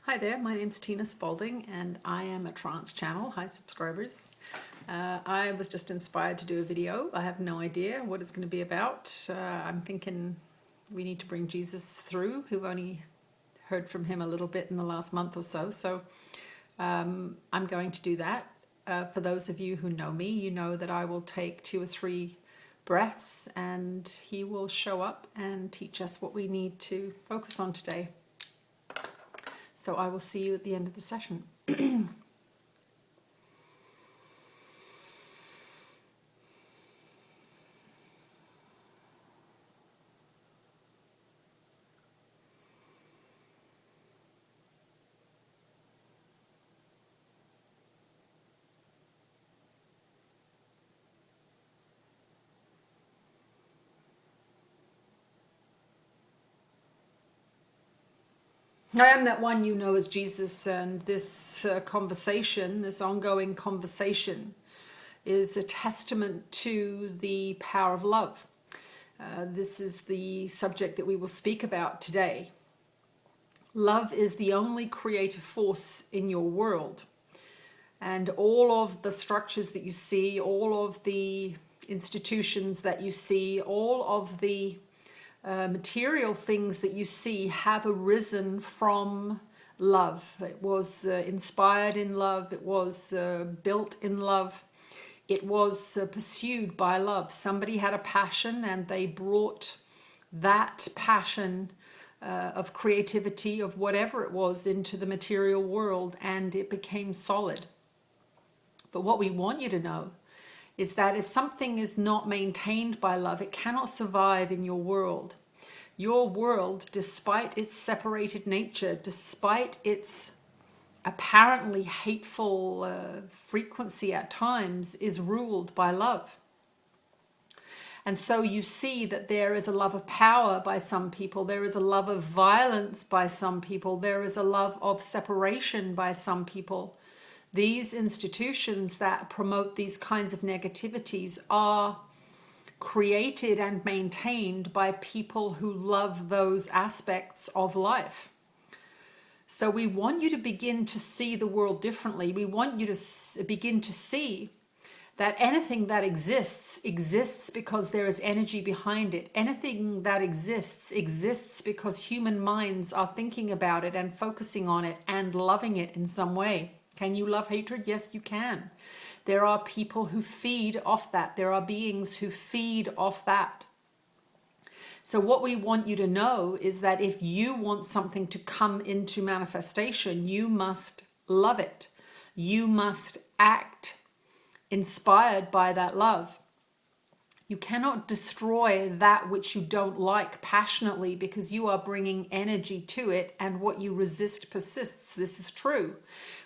Hi there, my name's Tina Spalding and I am a trance channel. Hi subscribers. I was just inspired to do a video. I have no idea what it's going to be about. I'm thinking we need to bring Jesus through. We've only heard from him a little bit in the last month or so. So I'm going to do that. For those of you who know me, you know that I will take 2 or 3 breaths and he will show up and teach us what we need to focus on today. So I will see you at the end of the session. I am that one you know as Jesus, and this conversation, this ongoing conversation, is a testament to the power of love. This is the subject that we will speak about today. Love is the only creative force in your world, and all of the structures that you see, all of the institutions that you see, all of the material things that you see have arisen from love. It was inspired in love. It was built in love. It was pursued by love. Somebody had a passion and they brought that passion of creativity, of whatever it was, into the material world, and it became solid. But what we want you to know is that if something is not maintained by love, it cannot survive in your world. Your world, despite its separated nature, despite its apparently hateful frequency at times, is ruled by love. And so you see that there is a love of power by some people, there is a love of violence by some people, there is a love of separation by some people. These institutions that promote these kinds of negativities are created and maintained by people who love those aspects of life. So we want you to begin to see the world differently. We want you to begin to see that anything that exists because there is energy behind it. Anything that exists because human minds are thinking about it and focusing on it and loving it in some way. Can you love hatred? Yes, you can. There are people who feed off that. There are beings who feed off that. So what we want you to know is that if you want something to come into manifestation, you must love it. You must act inspired by that love. You cannot destroy that which you don't like passionately, because you are bringing energy to it, and what you resist persists. This is true.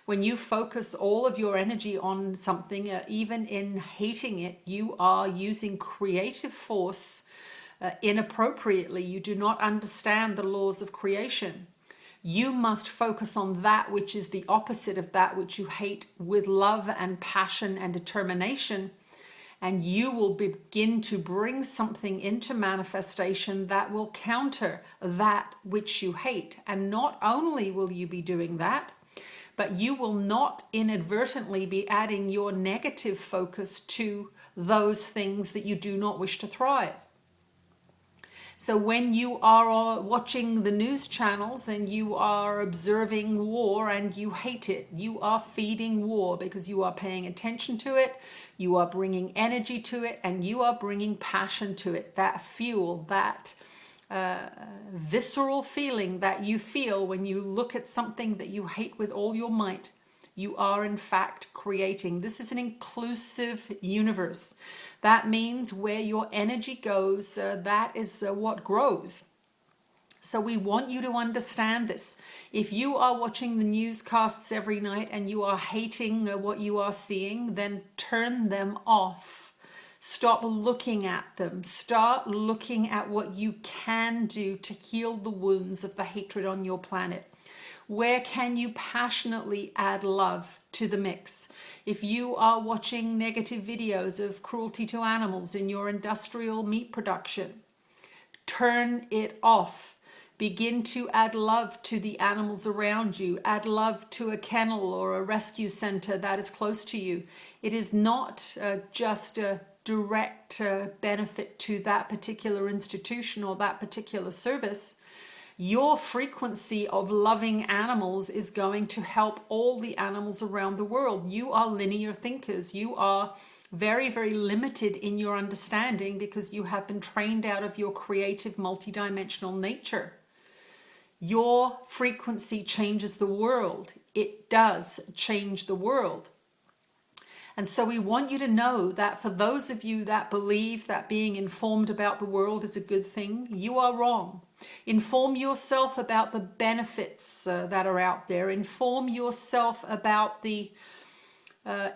When you focus all of your energy on something, even in hating it, you are using creative force inappropriately. You do not understand the laws of creation. You must focus on that which is the opposite of that which you hate with love and passion and determination, and you will begin to bring something into manifestation that will counter that which you hate. And not only will you be doing that, but you will not inadvertently be adding your negative focus to those things that you do not wish to thrive. So when you are watching the news channels and you are observing war and you hate it, you are feeding war, because you are paying attention to it, you are bringing energy to it, and you are bringing passion to it. That fuel, that visceral feeling that you feel when you look at something that you hate with all your might, you are in fact creating. This is an inclusive universe. That means where your energy goes, that is what grows. So we want you to understand this. If you are watching the newscasts every night and you are hating what you are seeing, then turn them off. Stop looking at them. Start looking at what you can do to heal the wounds of the hatred on your planet. Where can you passionately add love to the mix? If you are watching negative videos of cruelty to animals in your industrial meat production, turn it off. Begin to add love to the animals around you. Add love to a kennel or a rescue center that is close to you. It is not just a direct benefit to that particular institution or that particular service. Your frequency of loving animals is going to help all the animals around the world. You are linear thinkers. You are very, very limited in your understanding because you have been trained out of your creative, multidimensional nature. Your frequency changes the world. It does change the world. And so we want you to know that for those of you that believe that being informed about the world is a good thing, you are wrong. Inform yourself about the benefits that are out there. Inform yourself about the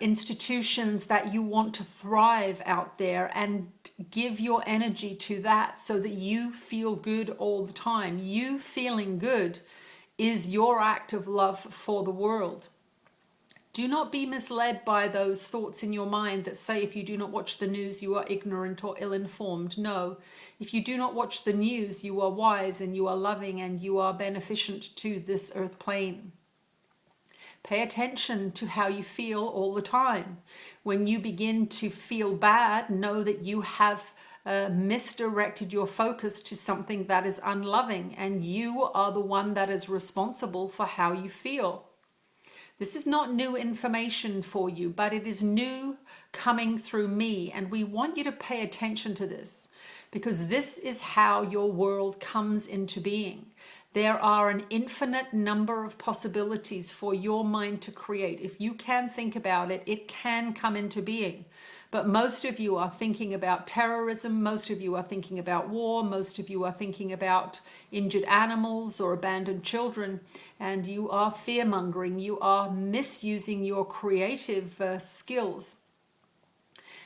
institutions that you want to thrive out there, and give your energy to that so that you feel good all the time. You feeling good is your act of love for the world. Do not be misled by those thoughts in your mind that say if you do not watch the news you are ignorant or ill-informed. No, if you do not watch the news you are wise and you are loving and you are beneficent to this earth plane. Pay attention to how you feel all the time. When you begin to feel bad, know that you have misdirected your focus to something that is unloving, and you are the one that is responsible for how you feel. This is not new information for you, but it is new coming through me, and we want you to pay attention to this because this is how your world comes into being. There are an infinite number of possibilities for your mind to create. If you can think about it, it can come into being. But most of you are thinking about terrorism, most of you are thinking about war, most of you are thinking about injured animals or abandoned children, and you are fear-mongering, you are misusing your creative skills.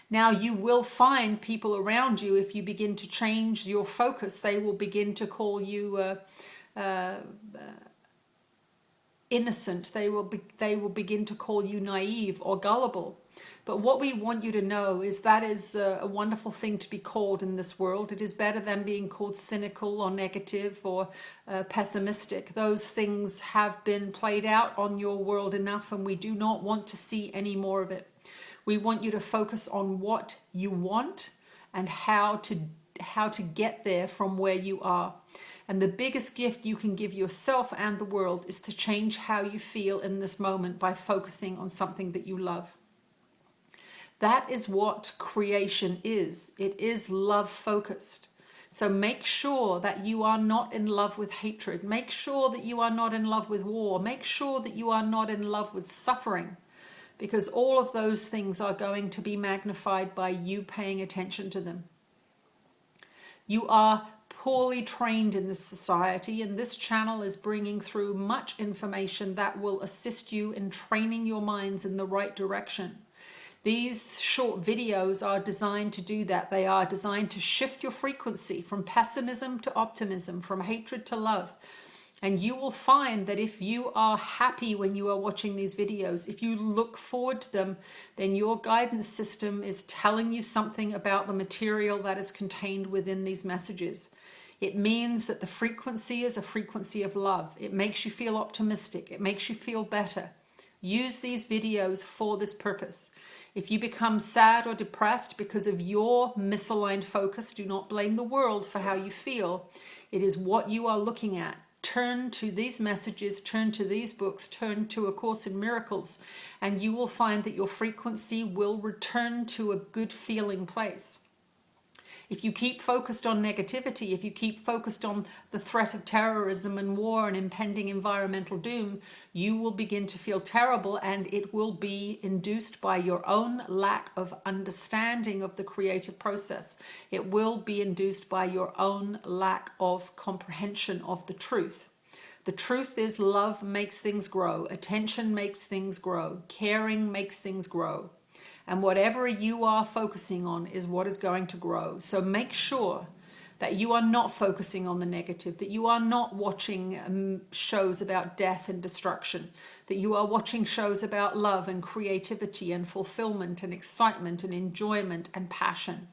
Now you will find people around you, if you begin to change your focus, they will begin to call you innocent. They will begin to call you naive or gullible. But what we want you to know is that is a wonderful thing to be called in this world. It is better than being called cynical or negative or pessimistic. Those things have been played out on your world enough, and we do not want to see any more of it. We want you to focus on what you want and how to get there from where you are. And the biggest gift you can give yourself and the world is to change how you feel in this moment by focusing on something that you love. That is what creation is. It is love focused. So make sure that you are not in love with hatred. Make sure that you are not in love with war. Make sure that you are not in love with suffering, because all of those things are going to be magnified by you paying attention to them. You are poorly trained in this society, and this channel is bringing through much information that will assist you in training your minds in the right direction. These short videos are designed to do that. They are designed to shift your frequency from pessimism to optimism, from hatred to love. And you will find that if you are happy when you are watching these videos, if you look forward to them, then your guidance system is telling you something about the material that is contained within these messages. It means that the frequency is a frequency of love. It makes you feel optimistic. It makes you feel better. Use these videos for this purpose. If you become sad or depressed because of your misaligned focus, do not blame the world for how you feel. It is what you are looking at. Turn to these messages, turn to these books, turn to A Course in Miracles, and you will find that your frequency will return to a good feeling place. If you keep focused on negativity, if you keep focused on the threat of terrorism and war and impending environmental doom, you will begin to feel terrible, and it will be induced by your own lack of understanding of the creative process. It will be induced by your own lack of comprehension of the truth. The truth is love makes things grow. Attention makes things grow. Caring makes things grow. And whatever you are focusing on is what is going to grow. So make sure that you are not focusing on the negative, that you are not watching shows about death and destruction, that you are watching shows about love and creativity and fulfillment and excitement and enjoyment and passion.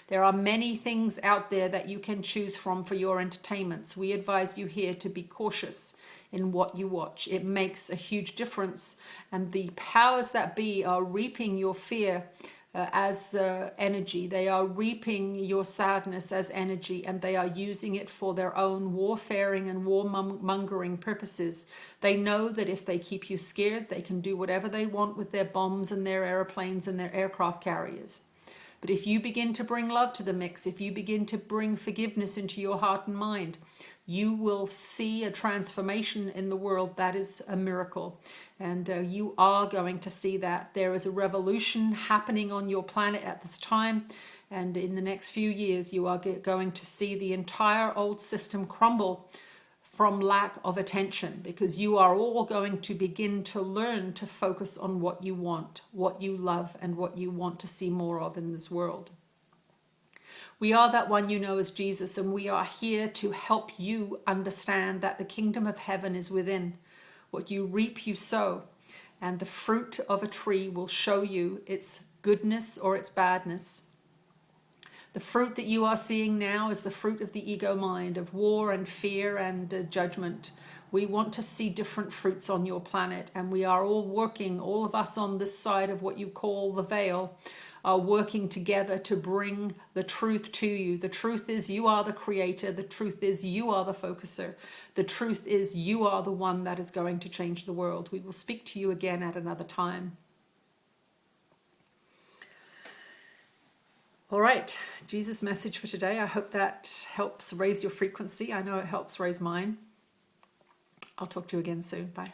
There are many things out there that you can choose from for your entertainments. We advise you here to be cautious in what you watch. It makes a huge difference, and the powers that be are reaping your fear as energy. They are reaping your sadness as energy, and they are using it for their own warfaring and warmongering purposes. They know that if they keep you scared, they can do whatever they want with their bombs and their airplanes and their aircraft carriers. But if you begin to bring love to the mix, if you begin to bring forgiveness into your heart and mind, you will see a transformation in the world that is a miracle. And you are going to see that. There is a revolution happening on your planet at this time. And in the next few years, you are going to see the entire old system crumble from lack of attention, because you are all going to begin to learn to focus on what you want, what you love, and what you want to see more of in this world. We are that one you know as Jesus, and we are here to help you understand that the kingdom of heaven is within. What you reap, you sow, and the fruit of a tree will show you its goodness or its badness. The fruit that you are seeing now is the fruit of the ego mind, of war and fear and judgment. We want to see different fruits on your planet, and we are all working, all of us on this side of what you call the veil, are working together to bring the truth to you. The truth is you are the creator. The truth is you are the focuser. The truth is you are the one that is going to change the world. We will speak to you again at another time. All right, Jesus' message for today. I hope that helps raise your frequency. I know it helps raise mine. I'll talk to you again soon. Bye.